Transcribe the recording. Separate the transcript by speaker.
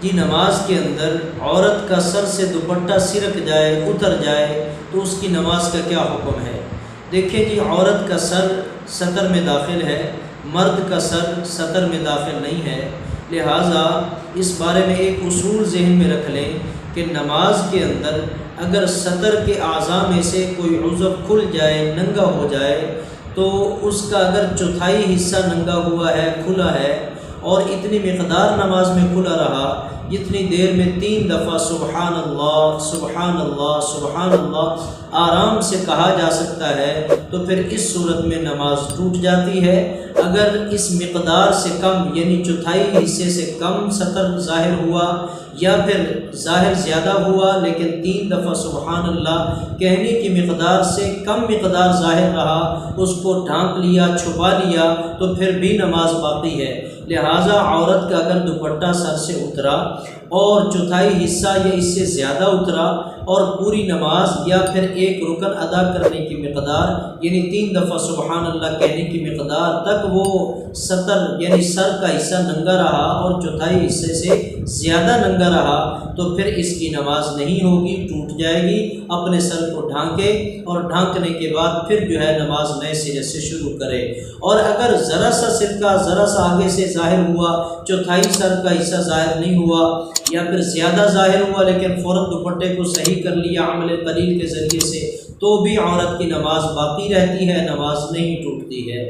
Speaker 1: جی نماز کے اندر عورت کا سر سے دوپٹہ سرک جائے اتر جائے تو اس کی نماز کا کیا حکم ہے؟ دیکھیں جی، عورت کا سر سطر میں داخل ہے، مرد کا سر سطر میں داخل نہیں ہے، لہٰذا اس بارے میں ایک اصول ذہن میں رکھ لیں کہ نماز کے اندر اگر سطر کے اعضاء میں سے کوئی عضو کھل جائے، ننگا ہو جائے، تو اس کا اگر چوتھائی حصہ ننگا ہوا ہے، کھلا ہے، اور اتنی مقدار نماز میں کھلا رہا جتنی دیر میں 3 دفعہ سبحان اللہ سبحان اللہ سبحان اللہ آرام سے کہا جا سکتا ہے، تو پھر اس صورت میں نماز ٹوٹ جاتی ہے۔ اگر اس مقدار سے کم یعنی چوتھائی حصے سے کم سطر ظاہر ہوا یا پھر ظاہر زیادہ ہوا لیکن 3 دفعہ سبحان اللہ کہنے کی مقدار سے کم مقدار ظاہر رہا، اس کو ڈھانپ لیا، چھپا لیا، تو پھر بھی نماز باقی ہے۔ لہٰذا عورت کا اگر دوپٹہ سر سے اترا اور چوتھائی حصہ یا اس سے زیادہ اترا اور پوری نماز یا پھر ایک رکن ادا کرنے کی مقدار یعنی 3 دفعہ سبحان اللہ کہنے کی مقدار تک وہ سطر یعنی سر کا حصہ ننگا رہا اور چوتھائی حصے سے زیادہ ننگا رہا، تو پھر اس کی نماز نہیں ہوگی، ٹوٹ جائے گی۔ اپنے سر کو ڈھانکے اور ڈھانکنے کے بعد پھر جو ہے نماز نئے سرے سے شروع کرے۔ اور اگر ذرا سا سر کا ذرا سا آگے سے ظاہر ہوا، چوتھائی سر کا حصہ ظاہر نہیں ہوا یا پھر زیادہ ظاہر ہوا لیکن فوراً دوپٹے کو صحیح کر لیا عمل قلیل کے ذریعے سے، تو بھی عورت کی نماز باقی رہتی ہے، نماز نہیں ٹوٹتی ہے۔